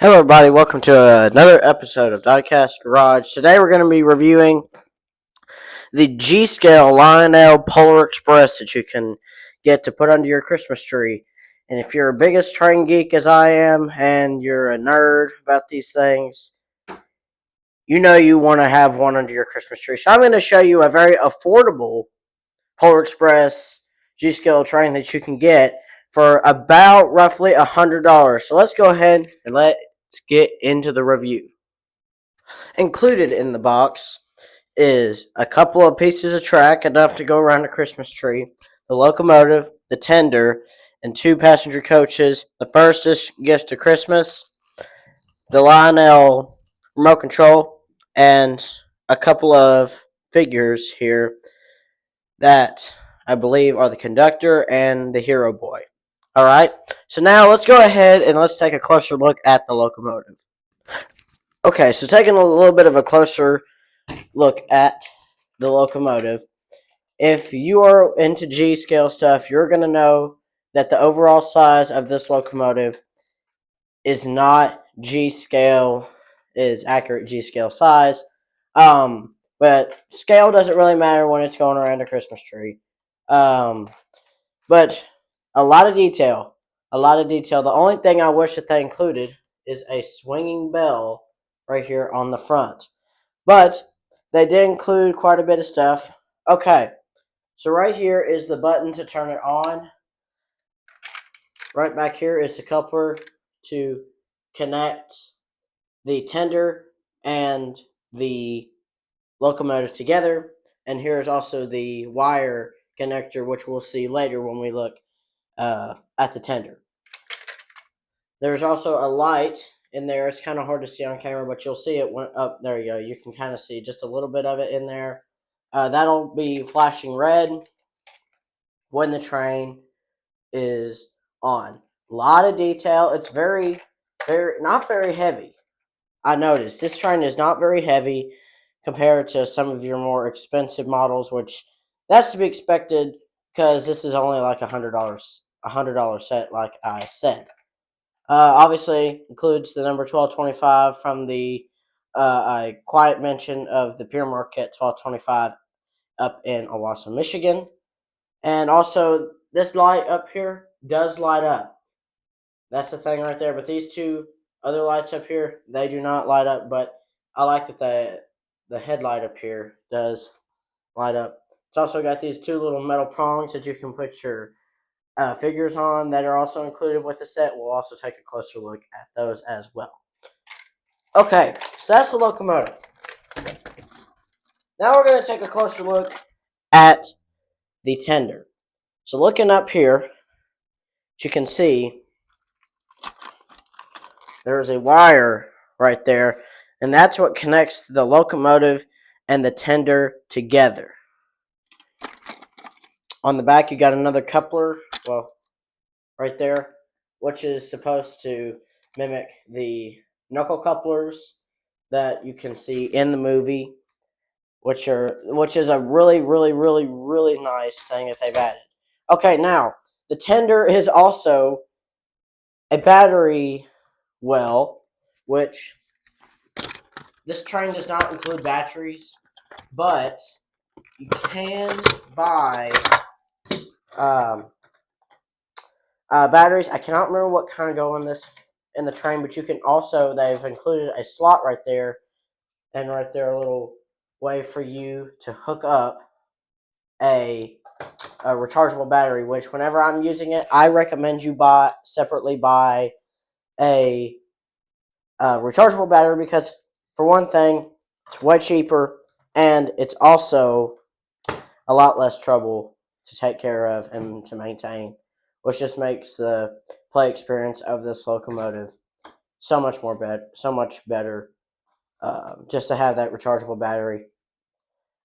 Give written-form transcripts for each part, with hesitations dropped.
Hello, everybody. Welcome to another episode of Diecast Garage. Today, we're going to be reviewing the G Scale Lionel Polar Express that you can get to put under your Christmas tree. And if you're a biggest train geek as I am, and you're a nerd about these things, you know you want to have one under your Christmas tree. So I'm going to show you a very affordable Polar Express G Scale train that you can get for about roughly $100. So let's go ahead and let's get into the review. Included in the box is a couple of pieces of track, enough to go around the Christmas tree, the locomotive, the tender, and two passenger coaches. The first is Gifts to Christmas, the Lionel remote control, and a couple of figures here that I believe are the conductor and the hero boy. Alright, so now let's go ahead and let's take a closer look at the locomotive. Okay, so taking a little bit of a closer look at the locomotive. If you are into G scale stuff, you're going to know that the overall size of this locomotive is not G scale, is accurate G scale size. But scale doesn't really matter when it's going around a Christmas tree. But a lot of detail. A lot of detail. The only thing I wish that they included is a swinging bell right here on the front. But they did include quite a bit of stuff. Okay, so right here is the button to turn it on. Right back here is the coupler to connect the tender and the locomotive together. And here is also the wire connector, which we'll see later when we look at the tender. There's also a light in there. It's kind of hard to see on camera, but you'll see it went up. There you go. You can kind of see just a little bit of it in there. That'll be flashing red when the train is on. A lot of detail. It's very not very heavy. I noticed this train is not very heavy compared to some of your more expensive models, which that's to be expected because this is only like $100 set, like I said. Obviously includes the number 1225 from the a quiet mention of the Pier Marquette 1225 up in Owasso, Michigan. And also, this light up here does light up. That's the thing right there. But these two other lights up here, they do not light up. But I like that the headlight up here does light up. It's also got these two little metal prongs that you can put your figures on that are also included with the set. We'll also take a closer look at those as well. Okay, so that's the locomotive. Now we're going to take a closer look at the tender. So looking up here, you can see there's a wire right there, and that's what connects the locomotive and the tender together. On the back, you got another coupler, well, right there, which is supposed to mimic the knuckle couplers that you can see in the movie, which is a really nice thing that they've added. Okay, now the tender is also a battery well, which this train does not include batteries, but you can buy batteries. I cannot remember what kind go in the train, but you can also, they've included a slot right there, and right there a little way for you to hook up a rechargeable battery, which whenever I'm using it, I recommend you buy a rechargeable battery because, for one thing, it's way cheaper and it's also a lot less trouble to take care of and to maintain, which just makes the play experience of this locomotive so much better. Just to have that rechargeable battery.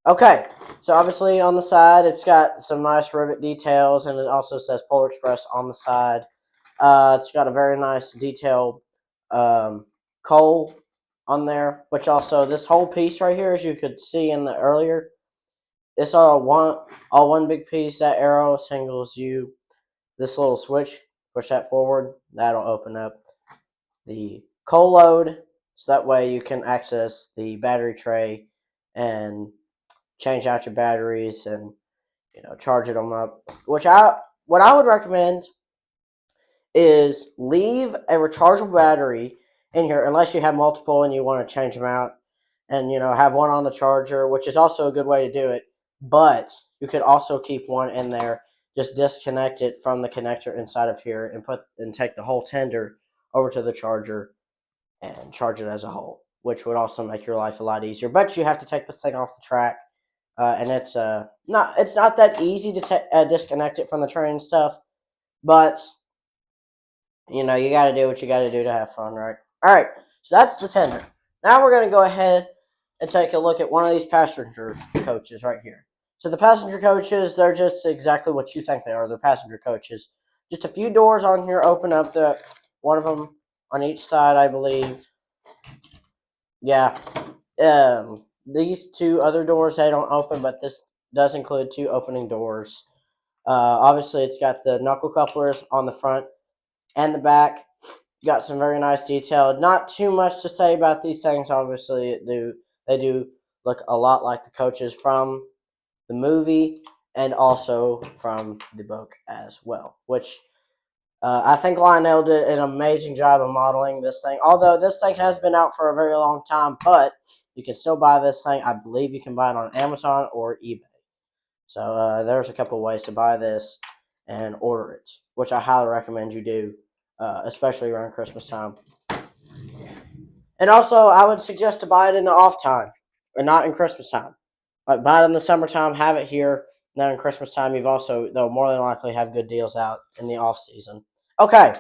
Okay, so obviously on the side it's got some nice rivet details, and it also says Polar Express on the side. It's got a very nice detailed coal on there, which also this whole piece right here, as you could see in the earlier, it's all one big piece. That arrow signals you this little switch. Push that forward, that'll open up the cold load, so that way you can access the battery tray and change out your batteries and charge them up. What I would recommend is leave a rechargeable battery in here unless you have multiple and you want to change them out and have one on the charger, which is also a good way to do it. But you could also keep one in there, just disconnect it from the connector inside of here and take the whole tender over to the charger and charge it as a whole, which would also make your life a lot easier. But you have to take this thing off the track, and it's not that easy to disconnect it from the train and stuff. But you got to do what you got to do to have fun, right? All right, so that's the tender. Now we're going to go ahead and take a look at one of these passenger coaches right here. So the passenger coaches, they're just exactly what you think they are. They're passenger coaches. Just a few doors on here open up. One of them on each side, I believe. Yeah. These two other doors, they don't open, but this does include two opening doors. Obviously, it's got the knuckle couplers on the front and the back. Got some very nice detail. Not too much to say about these things. Obviously, they do look a lot like the coaches from the movie and also from the book as well. Which I think Lionel did an amazing job of modeling this thing. Although this thing has been out for a very long time, but you can still buy this thing. I believe you can buy it on Amazon or eBay. So there's a couple of ways to buy this and order it, which I highly recommend you do, especially around Christmas time. And also, I would suggest to buy it in the off time, and not in Christmas time. Like buy it in the summertime, have it here. Now in Christmas time, they'll more than likely have good deals out in the off season. Okay,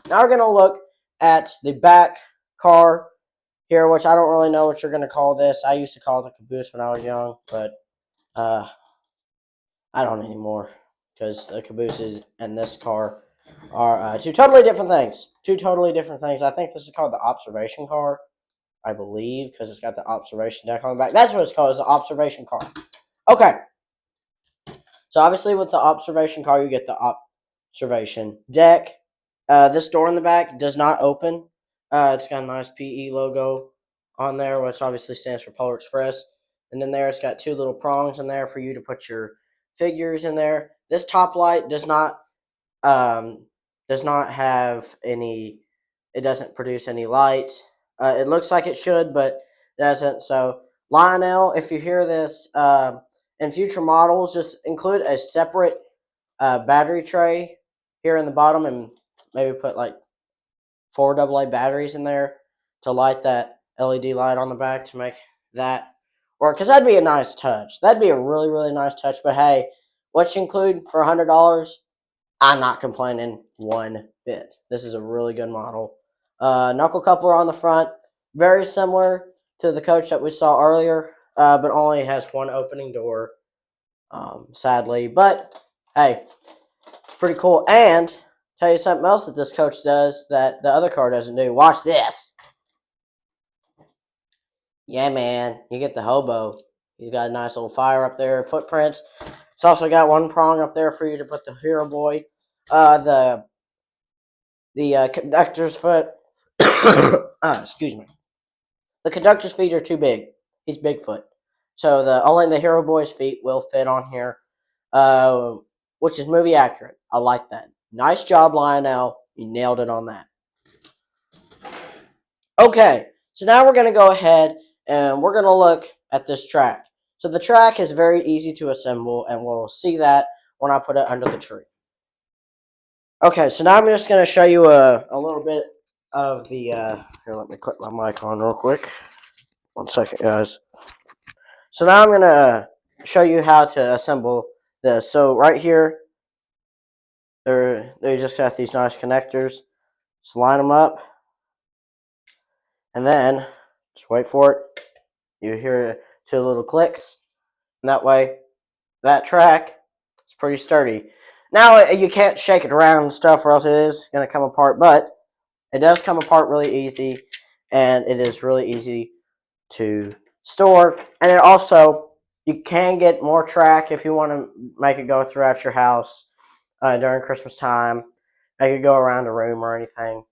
now we're gonna look at the back car here, which I don't really know what you're gonna call this. I used to call it the caboose when I was young, but uh, I don't anymore because the cabooses and this car are two totally different things. Two totally different things. I think this is called the observation car, I believe, because it's got the observation deck on the back. That's what it's called, is the observation car. Okay. So obviously with the observation car, you get the observation deck. This door in the back does not open. It's got a nice PE logo on there, which obviously stands for Polar Express. And then there, it's got two little prongs in there for you to put your figures in there. This top light um, does not have any. It doesn't produce any light. It looks like it should, but it doesn't. So Lionel, if you hear this, in future models, just include a separate battery tray here in the bottom, and maybe put like 4 AA batteries in there to light that LED light on the back to make that work. Because that'd be a nice touch. That'd be a really, really nice touch. But hey, what you include for $100? I'm not complaining one bit. This is a really good model. Knuckle coupler on the front, very similar to the coach that we saw earlier, but only has one opening door, sadly. But hey, it's pretty cool. And tell you something else that this coach does that the other car doesn't do. Watch this. Yeah, man, you get the hobo. You got a nice little fire up there, footprints. It's also got one prong up there for you to put the hero boy. The conductor's foot. Excuse me. The conductor's feet are too big. He's Bigfoot, so only the hero boy's feet will fit on here, uh, which is movie accurate. I like that. Nice job, Lionel. You nailed it on that. Okay, so now we're going to go ahead and we're going to look at this track. So the track is very easy to assemble, and we'll see that when I put it under the tree. Okay, so now I'm just going to show you a little bit of the, here, let me click my mic on real quick. 1 second, guys. So now I'm going to show you how to assemble this. So right here, they just got these nice connectors. Just line them up, and then just wait for it. You hear 2 little clicks, and that way, that track is pretty sturdy. Now, you can't shake it around and stuff, or else it is going to come apart, but it does come apart really easy, and it is really easy to store. And it also, you can get more track if you want to make it go throughout your house during Christmas time. Make it go around a room or anything.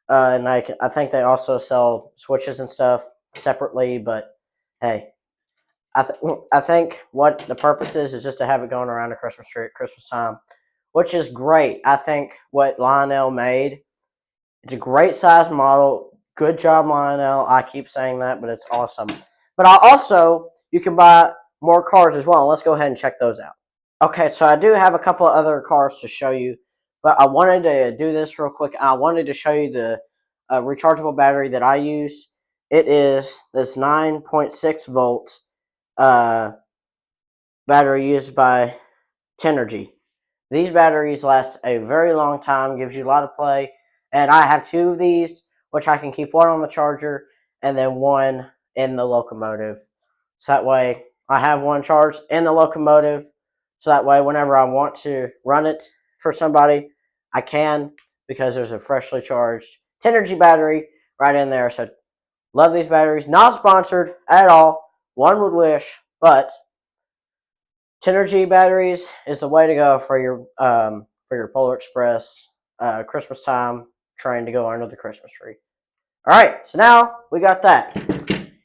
And I think they also sell switches and stuff separately. But hey, I think what the purpose is just to have it going around the Christmas tree at Christmas time, which is great. I think what Lionel made, it's a great size model. Good job, Lionel. I keep saying that, but it's awesome. But I also, you can buy more cars as well. Let's go ahead and check those out. Okay, so I do have a couple of other cars to show you, but I wanted to do this real quick. I wanted to show you the rechargeable battery that I use. It is this 9.6 volt uh, battery used by Tenergy. These batteries last a very long time, gives you a lot of play, and I have two of these, which I can keep one on the charger and then one in the Locomotive. So that way I have one charged in the Locomotive, so that way whenever I want to run it for somebody, I can, because there's a freshly charged Tenergy battery right in there. So love these batteries. Not sponsored at all. One would wish, but Synergy batteries is the way to go for your Polar Express Christmas time train to go under the Christmas tree. All right, so now we got that.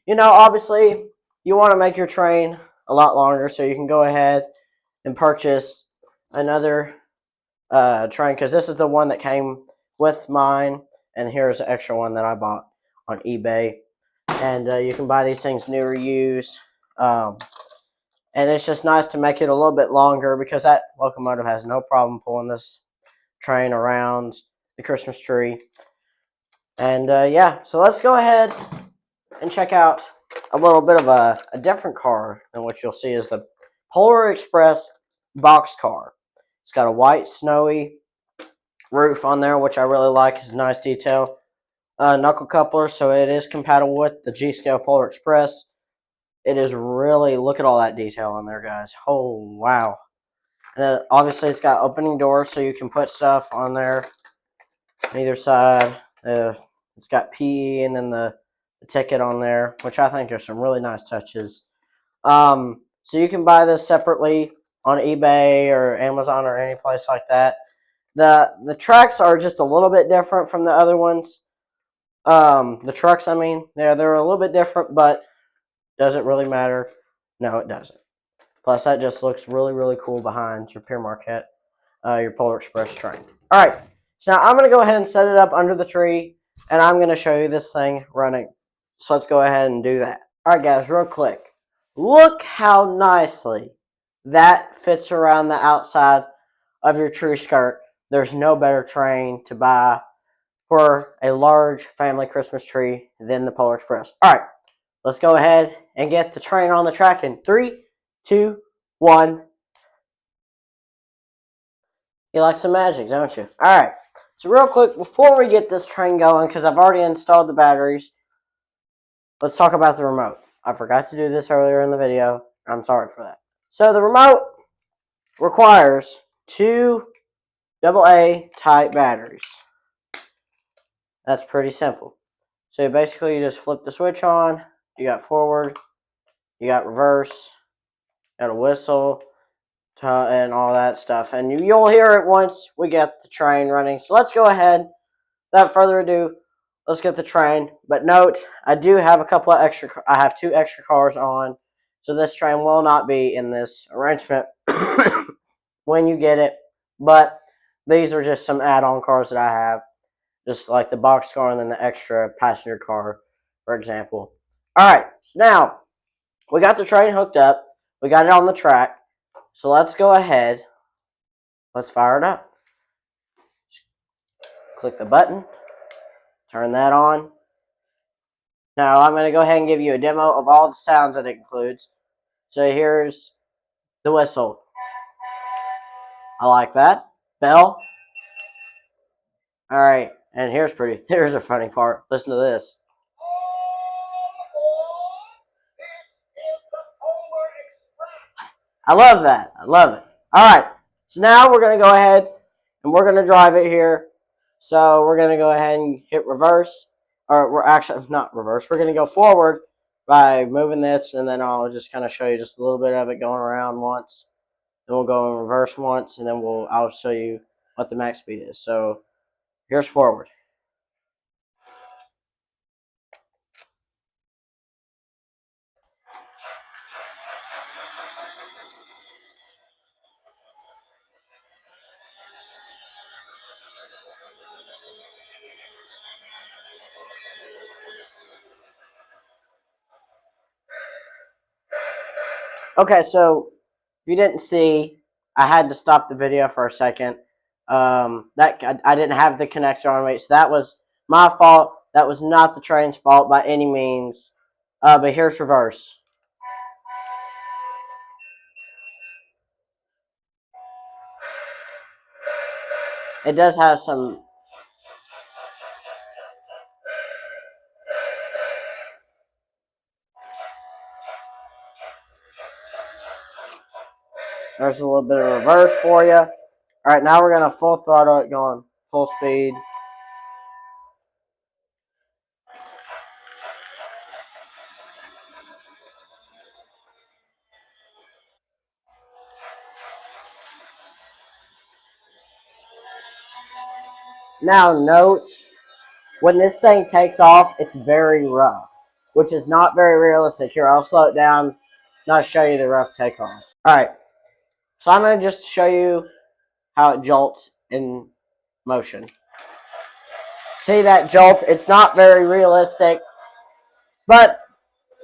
Obviously, you want to make your train a lot longer, so you can go ahead and purchase another train, because this is the one that came with mine, and here's an extra one that I bought on eBay. And you can buy these things new or used. And it's just nice to make it a little bit longer, because that Locomotive has no problem pulling this train around the Christmas tree. And yeah, so let's go ahead and check out a little bit of a different car than what you'll see is the Polar Express box car. It's got a white snowy roof on there, which I really like. It's a nice detail. Knuckle coupler, so it is compatible with the G-Scale Polar Express. It is really, look at all that detail on there, guys. Oh, wow. And then obviously it's got opening doors, so you can put stuff on there on either side. It's got PE and then the ticket on there, which I think are some really nice touches. So you can buy this separately on eBay or Amazon or any place like that. The tracks are just a little bit different from the other ones. The trucks, I mean, they're a little bit different, but does it really matter? No, it doesn't. Plus, that just looks really, really cool behind your Pier Marquette, your Polar Express train. All right, so now I'm going to go ahead and set it up under the tree, and I'm going to show you this thing running. So let's go ahead and do that. All right, guys, real quick. Look how nicely that fits around the outside of your tree skirt. There's no better train to buy for a large family Christmas tree than the Polar Express. All right, let's go ahead and get the train on the track in 3, 2, 1. You like some magic, don't you? All right. So real quick, before we get this train going, because I've already installed the batteries, let's talk about the remote. I forgot to do this earlier in the video. I'm sorry for that. So the remote requires two AA type batteries. That's pretty simple. So basically you just flip the switch on. You got forward, you got reverse, you got a whistle, and all that stuff. And you'll hear it once we get the train running. So let's go ahead. Without further ado, let's get the train. But note, I do have a couple of extra. I have two extra cars on, so this train will not be in this arrangement when you get it. But these are just some add-on cars that I have, just like the box car and then the extra passenger car, for example. All right, so now we got the train hooked up. We got it on the track. So let's go ahead. Let's fire it up. Click the button. Turn that on. Now I'm going to go ahead and give you a demo of all the sounds that it includes. So here's the whistle. I like that. Bell. All right, and here's a funny part. Listen to this. I love that. I love it. All right, so now we're going to go ahead and we're going to drive it here. So we're going to go ahead and hit reverse. Or we're actually not reverse. We're going to go forward by moving this, and then I'll just kind of show you just a little bit of it going around once. Then we'll go in reverse once, and then I'll show you what the max speed is. So here's forward. Okay, so if you didn't see, I had to stop the video for a second. I didn't have the connector on me, so that was my fault. That was not the train's fault by any means. But here's reverse. It does have some. There's a little bit of reverse for you. All right, now we're gonna full throttle it, going full speed. Now note, when this thing takes off, it's very rough, which is not very realistic. Here, I'll slow it down, not show you the rough takeoff. All right, so I'm gonna just show you how it jolts in motion. See that jolt? It's not very realistic, but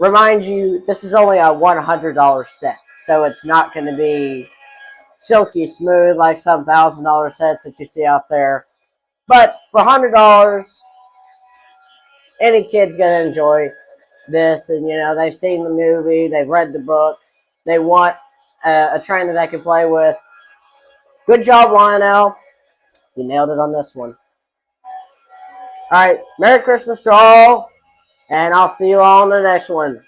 remind you, this is only a $100 set, so it's not going to be silky smooth like some $1,000 sets that you see out there. But for $100, any kid's going to enjoy this, and they've seen the movie, they've read the book, they want a train that they can play with. Good job, Lionel. You nailed it on this one. All right, Merry Christmas to all, and I'll see you all on the next one.